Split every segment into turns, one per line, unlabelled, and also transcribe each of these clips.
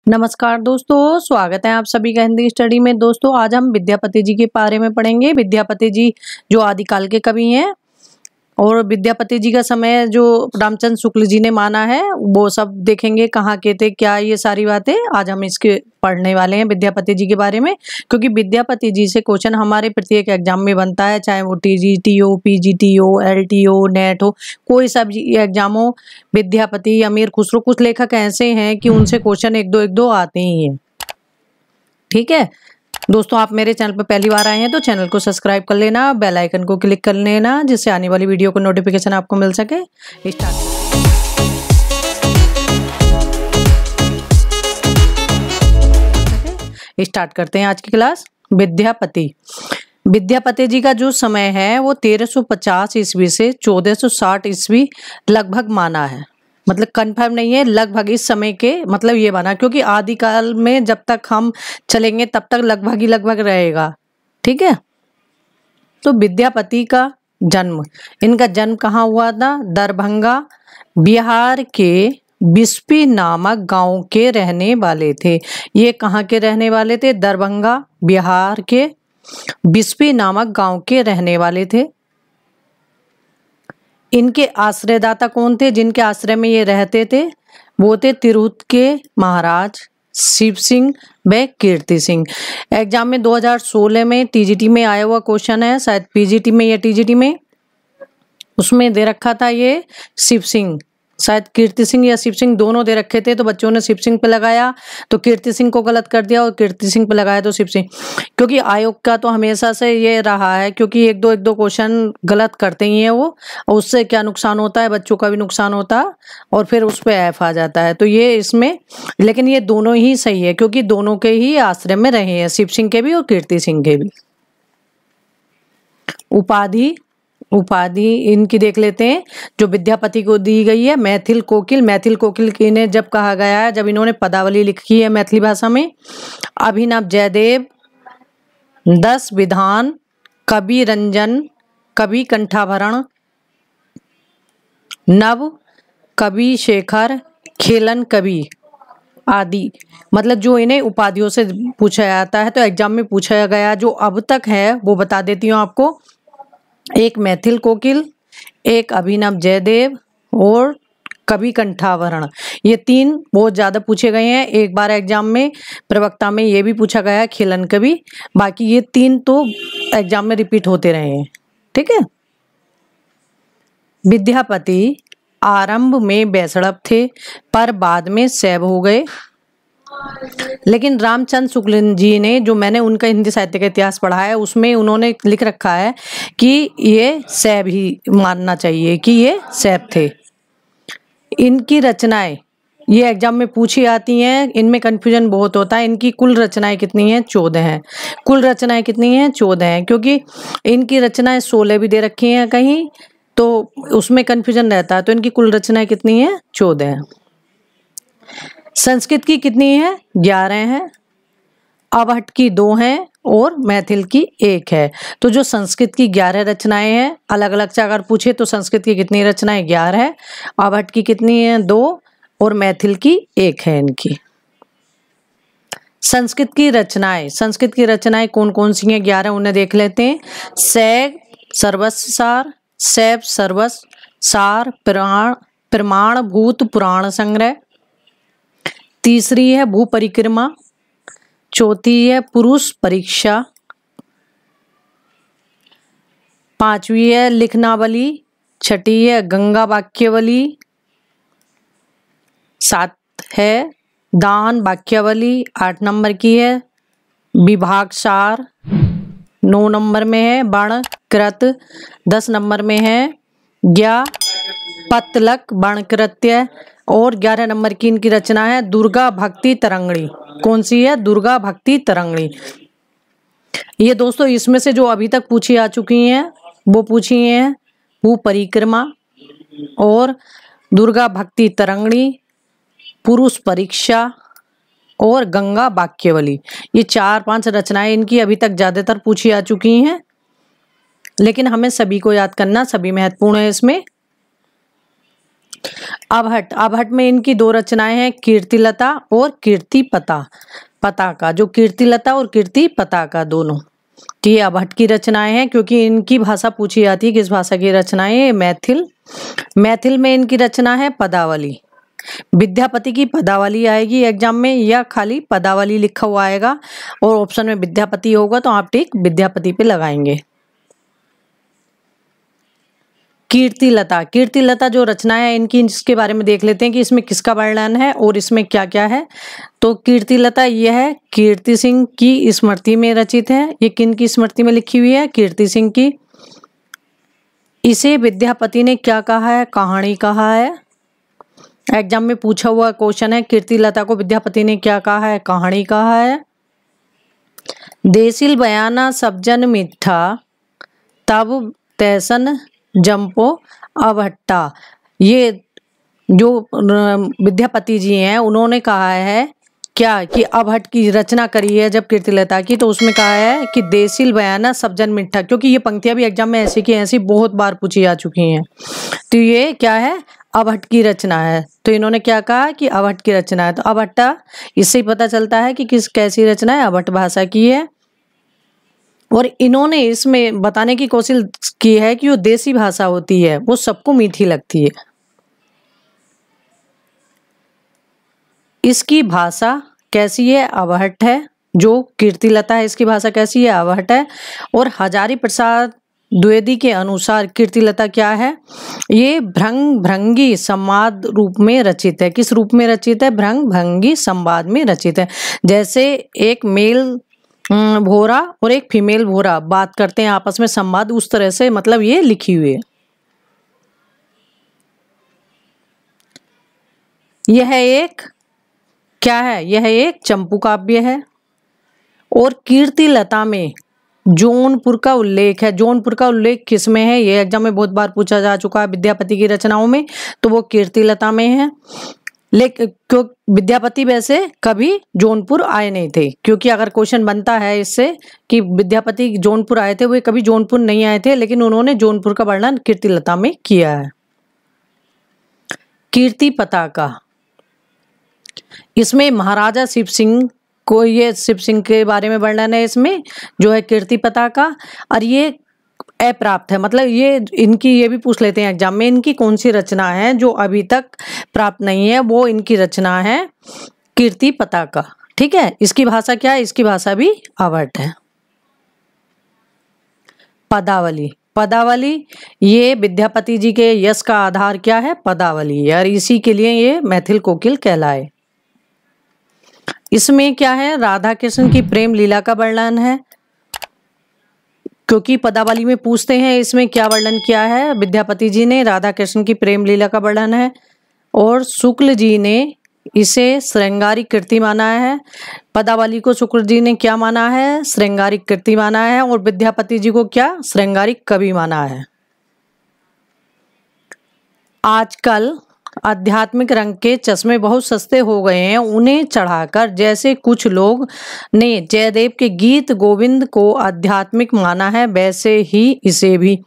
नमस्कार दोस्तों, स्वागत है आप सभी का हिंदी स्टडी में। दोस्तों आज हम विद्यापति जी के बारे में पढ़ेंगे। विद्यापति जी जो आदिकाल के कवि हैं और विद्यापति जी का समय जो रामचंद्र शुक्ल जी ने माना है वो सब देखेंगे, कहाँ के थे, क्या, ये सारी बातें आज हम इसके पढ़ने वाले हैं विद्यापति जी के बारे में। क्योंकि विद्यापति जी से क्वेश्चन हमारे प्रत्येक एग्जाम में बनता है, चाहे वो टीजीटी हो, पीजीटी हो, एलटी हो, नेट हो, कोई सा भी एग्जाम हो। विद्यापति, अमीर खुसरो, कुछ लेखक ऐसे हैं कि उनसे क्वेश्चन एक दो आते ही हैं। ठीक है दोस्तों, आप मेरे चैनल पर पहली बार आए हैं तो चैनल को सब्सक्राइब कर लेना, बेल आइकन को क्लिक कर लेना, जिससे आने वाली वीडियो को नोटिफिकेशन आपको मिल सके। स्टार्ट करते हैं आज की क्लास। विद्यापति जी का जो समय है वो 1350 ईस्वी से 1460 ईस्वी लगभग माना है। मतलब कंफर्म नहीं है, लगभग इस समय के मतलब ये बना, क्योंकि आदिकाल में जब तक हम चलेंगे तब तक लगभग ही लगभग रहेगा। ठीक है, तो विद्यापति का जन्म, इनका जन्म कहाँ हुआ था? दरभंगा बिहार के बिस्पी नामक गांव के रहने वाले थे। ये कहाँ के रहने वाले थे? दरभंगा बिहार के बिस्पी नामक गांव के रहने वाले थे। इनके आश्रयदाता कौन थे? जिनके आश्रय में ये रहते थे वो थे तिरहुत के महाराज शिव सिंह व कीर्ति सिंह। एग्जाम में 2016 में टीजीटी में आया हुआ क्वेश्चन है, शायद पीजीटी में या टीजीटी में, उसमें दे रखा था ये शिव सिंह, शायद कीर्ति सिंह या शिव सिंह दोनों दे रखे थे। तो बच्चों ने शिव सिंह पे लगाया तो कीर्ति सिंह को गलत कर दिया, और कीर्ति सिंह पे लगाया तो शिव सिंह। क्योंकि आयोग का तो हमेशा से ये रहा है, क्योंकि एक दो क्वेश्चन गलत करते ही हैं वो, और उससे क्या नुकसान होता है? बच्चों का भी नुकसान होता है और फिर उस पर एफ आ जाता है। तो ये इसमें, लेकिन ये दोनों ही सही है क्योंकि दोनों के ही आश्रय में रहे हैं, शिव सिंह के भी और कीर्ति सिंह के भी। उपाधि इनकी देख लेते हैं जो विद्यापति को दी गई है। मैथिल कोकिल। मैथिल कोकिल इन्हें जब कहा गया है जब इन्होंने पदावली लिखी है मैथिली भाषा में। अभिनव जयदेव, 10 विधान, कवि रंजन, कवि कंठाभरण, नव कवि शेखर, खेलन कवि आदि। मतलब जो इन्हें उपाधियों से पूछा जाता है, तो एग्जाम में पूछा गया जो अब तक है वो बता देती हूँ आपको। एक मैथिल कोकिल, एक अभिनव जयदेव और कवि कंठाभरण, ये 3 बहुत ज्यादा पूछे गए हैं। एक बार एग्जाम में प्रवक्ता में ये भी पूछा गया है, खेलन कवि। बाकी ये 3 तो एग्जाम में रिपीट होते रहे हैं। ठीक है, विद्यापति आरंभ में बैसड़ब थे पर बाद में सैब हो गए। लेकिन रामचंद्र शुक्ल जी ने, जो मैंने उनका हिंदी साहित्य का इतिहास पढ़ा है, उसमें उन्होंने लिख रखा है कि ये सैब ही मानना चाहिए, कि ये सैब थे। इनकी रचनाएं ये एग्जाम में पूछी आती हैं, इनमें कंफ्यूजन बहुत होता है। इनकी कुल रचनाएं कितनी हैं? 14 हैं। कुल रचनाएं कितनी हैं? 14 हैं, क्योंकि इनकी रचनाएं 16 भी दे रखी हैं कहीं, तो उसमें कंफ्यूजन रहता है। तो इनकी कुल रचनाएं कितनी हैं? 14 हैं। संस्कृत की कितनी है? 11 हैं। अवहट की 2 हैं और मैथिल की 1 है। तो जो संस्कृत की 11 रचनाएं हैं, अलग अलग से अगर पूछे तो संस्कृत की कितनी रचनाएं? 11 है। अवहट की कितनी है? 2 और मैथिल की 1 है इनकी। संस्कृत की रचनाएं कौन कौन सी हैं? 11, उन्हें देख लेते हैं। सैग सर्वस्व सार, सैब सर्वस्व सार, प्रमाण भूत पुराण संग्रह। तीसरी है भू परिक्रमा। चौथी है पुरुष परीक्षा। 5वीं है लिखनावली। 6ठी है गंगा वाक्यावली। 7 है दान वाक्यावली। 8 नंबर की है विभाग सार। 9 नंबर में है वर्ण कृत। 10 नंबर में है ज्ञा पतलक वर्ण कृत्य। और 11 नंबर की इनकी रचना है दुर्गा भक्ति तरंगणी। कौन सी है? दुर्गा भक्ति तरंगणी। ये दोस्तों इसमें से जो अभी तक पूछी आ चुकी हैं वो पूछी हैं भू परिक्रमा और दुर्गा भक्ति तरंगणी, पुरुष परीक्षा और गंगा वाक्यावली। ये 4-5 रचनाएं इनकी अभी तक ज्यादातर पूछी आ चुकी हैं, लेकिन हमें सभी को याद करना, सभी महत्वपूर्ण है इसमें। अबहट, अबहट में इनकी दो रचनाएं हैं, कीर्तिलता और कीर्ति पताका। जो कीर्तिलता और कीर्ति पताका दोनों, तो ये अबहट की रचनाएं हैं, क्योंकि इनकी भाषा पूछी जाती है। किस भाषा की रचनाएं? ये मैथिल। मैथिल में इनकी रचना है पदावली। विद्यापति की पदावली आएगी एग्जाम में, या खाली पदावली लिखा हुआ आएगा और ऑप्शन में विद्यापति होगा तो आप टिक विद्यापति पे लगाएंगे। कीर्तिलता, कीर्तिलता जो रचना है इनकी, इसके बारे में देख लेते हैं कि इसमें किसका वर्णन है और इसमें क्या क्या है। तो कीर्तिलता यह है कीर्ति सिंह की स्मृति में रचित है। ये किन की स्मृति में लिखी हुई है? कीर्ति सिंह की। इसे विद्यापति ने क्या कहा है? कहानी कहा है। एग्जाम में पूछा हुआ क्वेश्चन है, कीर्तिलता को विद्यापति ने क्या कहा है? कहानी कहा है। देसिल बयाना सब जन मिठा, तब तैसन जंपो अबहट्टा। ये जो विद्यापति जी हैं उन्होंने कहा है क्या कि अबहट की रचना करी है जब कीर्तिलता की, तो उसमें कहा है कि देसिल बयाना सब जन मिठा, क्योंकि ये पंक्तियां भी एग्जाम में ऐसी की ऐसी बहुत बार पूछी जा चुकी हैं। तो ये क्या है? अबहट की रचना है। तो इन्होंने क्या कहा कि अबहट की रचना है। तो अबहट्टा, इससे ही पता चलता है कि किस कैसी रचना है, अबहट भाषा की है। और इन्होंने इसमें बताने की कोशिश की है कि वो देसी भाषा होती है वो सबको मीठी लगती है। इसकी भाषा कैसी है? अबहट है। जो कीर्तिलता है इसकी भाषा कैसी है? अबहट है। और हजारी प्रसाद द्विवेदी के अनुसार कीर्तिलता क्या है? ये भृंग भृंगी संवाद रूप में रचित है। किस रूप में रचित है? भृंग भृंगी संवाद में रचित है। जैसे एक मेल भोरा और एक फीमेल भोरा बात करते हैं आपस में, संवाद, उस तरह से मतलब ये लिखी हुई है। यह एक क्या है? यह एक चंपू काव्य है। और कीर्तिलता में जौनपुर का उल्लेख है। जौनपुर का उल्लेख किस में है? ये एग्जाम में बहुत बार पूछा जा चुका है विद्यापति की रचनाओं में, तो वो कीर्तिलता में है। लेकिन क्यों विद्यापति वैसे कभी जौनपुर आए नहीं थे, क्योंकि अगर क्वेश्चन बनता है इससे कि विद्यापति जौनपुर आए थे, वो कभी जौनपुर नहीं आए थे, लेकिन उन्होंने जौनपुर का वर्णन कीर्तिलता में किया है। कीर्ति पताका, इसमें महाराजा शिव सिंह को, ये शिव सिंह के बारे में वर्णन है इसमें, जो है कीर्ति पताका। और ये अप्राप्त है, मतलब ये इनकी, ये भी पूछ लेते हैं एग्जाम में, इनकी कौन सी रचना है जो अभी तक प्राप्त नहीं है, वो इनकी रचना है कीर्ति पताका। ठीक है, इसकी भाषा क्या है? इसकी भाषा भी अबहट है। पदावली, पदावली ये विद्यापति जी के यश का आधार क्या है? पदावली, और इसी के लिए ये मैथिल कोकिल कहलाए। इसमें क्या है? राधा कृष्ण की प्रेम लीला का वर्णन है, क्योंकि पदावली में पूछते हैं इसमें क्या वर्णन किया है विद्यापति जी ने? राधा कृष्ण की प्रेम लीला का वर्णन है। और शुक्ल जी ने इसे श्रृंगारिक कृति माना है। पदावली को शुक्ल जी ने क्या माना है? श्रृंगारिक कृति माना है। और विद्यापति जी को क्या? श्रृंगारिक कवि माना है। आजकल आध्यात्मिक रंग के चश्मे बहुत सस्ते हो गए हैं, उन्हें चढ़ाकर जैसे कुछ लोग ने जयदेव के गीत गोविंद को आध्यात्मिक माना है, वैसे ही इसे भी।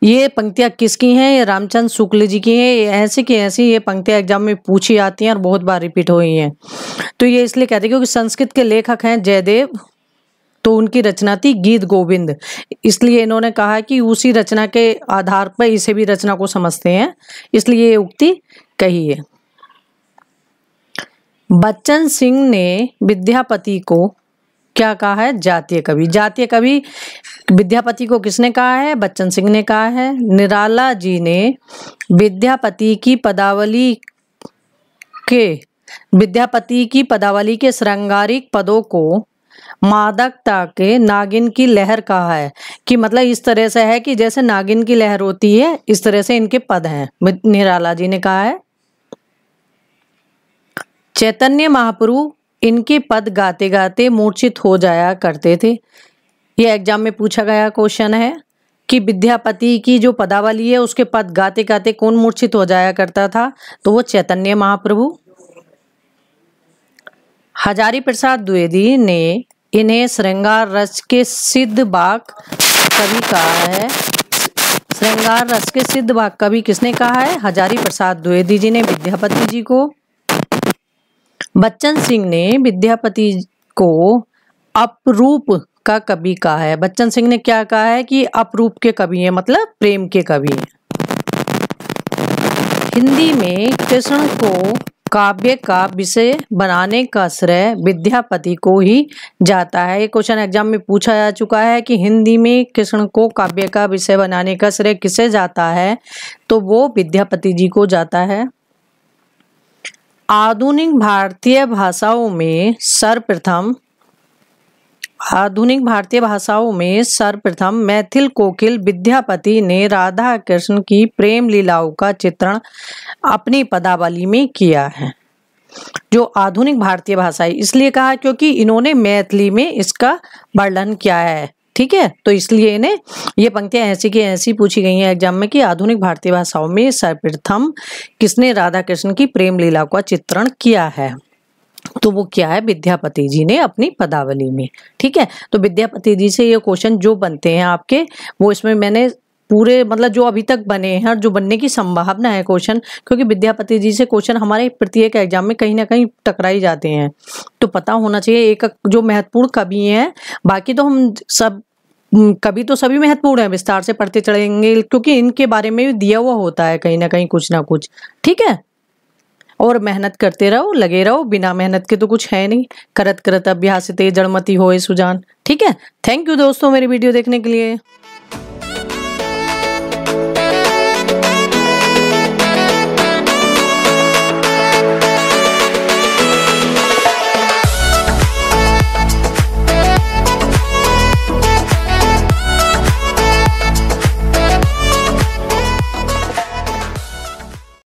ये पंक्तियां किसकी हैं? ये रामचंद्र शुक्ल जी की हैं। ऐसी की ऐसी ये पंक्तियां एग्जाम में पूछी जाती हैं और बहुत बार रिपीट हुई हैं। तो ये इसलिए कहते हैं क्योंकि संस्कृत के लेखक हैं जयदेव, तो उनकी रचना थी गीत गोविंद, इसलिए इन्होंने कहा कि उसी रचना के आधार पर इसे भी रचना को समझते हैं, इसलिए ये उक्ति कही है। बच्चन सिंह ने विद्यापति को क्या कहा है? जातीय कवि। जातीय कवि विद्यापति को किसने कहा है? बच्चन सिंह ने कहा है। निराला जी ने विद्यापति की पदावली के श्रृंगारिक पदों को मादकता के नागिन की लहर कहा है, कि मतलब इस तरह से है कि जैसे नागिन की लहर होती है, इस तरह से इनके पद हैं, निराला जी ने कहा है। चैतन्य महाप्रभु इनके पद गाते गाते मूर्छित हो जाया करते थे। ये एग्जाम में पूछा गया क्वेश्चन है कि विद्यापति की जो पदावली है उसके पद गाते गाते कौन मूर्छित हो जाया करता था? तो वो चैतन्य महाप्रभु। हजारी प्रसाद द्विवेदी ने इन्हें श्रृंगार रस के सिद्ध बाक कवि कहा है। श्रृंगार रस के सिद्ध वाक्य कवि किसने कहा है? हजारी प्रसाद द्विवेदी जी ने विद्यापति जी को। बच्चन सिंह ने विद्यापति को अपरूप का कवि कहा है। बच्चन सिंह ने क्या कहा है कि अपरूप के कवि हैं, मतलब प्रेम के कवि हैं। हिंदी में कृष्ण को काव्य का विषय बनाने का श्रेय विद्यापति को ही जाता है। ये क्वेश्चन एग्जाम में पूछा जा चुका है कि हिंदी में कृष्ण को काव्य का विषय बनाने का श्रेय किसे जाता है, तो वो विद्यापति जी को जाता है। आधुनिक भारतीय भाषाओं में सर्वप्रथम मैथिल कोकिल विद्यापति ने राधा कृष्ण की प्रेम लीलाओं का चित्रण अपनी पदावली में किया है। जो आधुनिक भारतीय भाषा है इसलिए कहा क्योंकि इन्होंने मैथिली में इसका वर्णन किया है, ठीक है। तो इसलिए इन्हें ये पंक्तियां ऐसी की ऐसी पूछी गई हैं एग्जाम में कि आधुनिक भारतीय भाषाओं में सर्वप्रथम किसने राधा कृष्ण की प्रेम लीला का चित्रण किया है, तो वो क्या है? विद्यापति जी ने अपनी पदावली में, ठीक है। तो विद्यापति जी से ये क्वेश्चन जो बनते हैं आपके, वो इसमें मैंने पूरे मतलब जो अभी तक बने हैं और जो बनने की संभावना है क्वेश्चन, क्योंकि विद्यापति जी से क्वेश्चन हमारे प्रत्येक एग्जाम में कहीं ना कहीं टकराई जाते हैं, तो पता होना चाहिए एक जो महत्वपूर्ण कवि हैं। बाकी तो हम सब कवि तो सभी महत्वपूर्ण है, विस्तार से पढ़ते चलेंगे क्योंकि इनके बारे में भी दिया हुआ होता है कहीं ना कहीं कुछ ना कुछ, ठीक है। और मेहनत करते रहो, लगे रहो, बिना मेहनत के तो कुछ है नहीं। करत करत अभ्यासिते जड़मति होए सुजान, ठीक है। थैंक यू दोस्तों मेरी वीडियो देखने के लिए।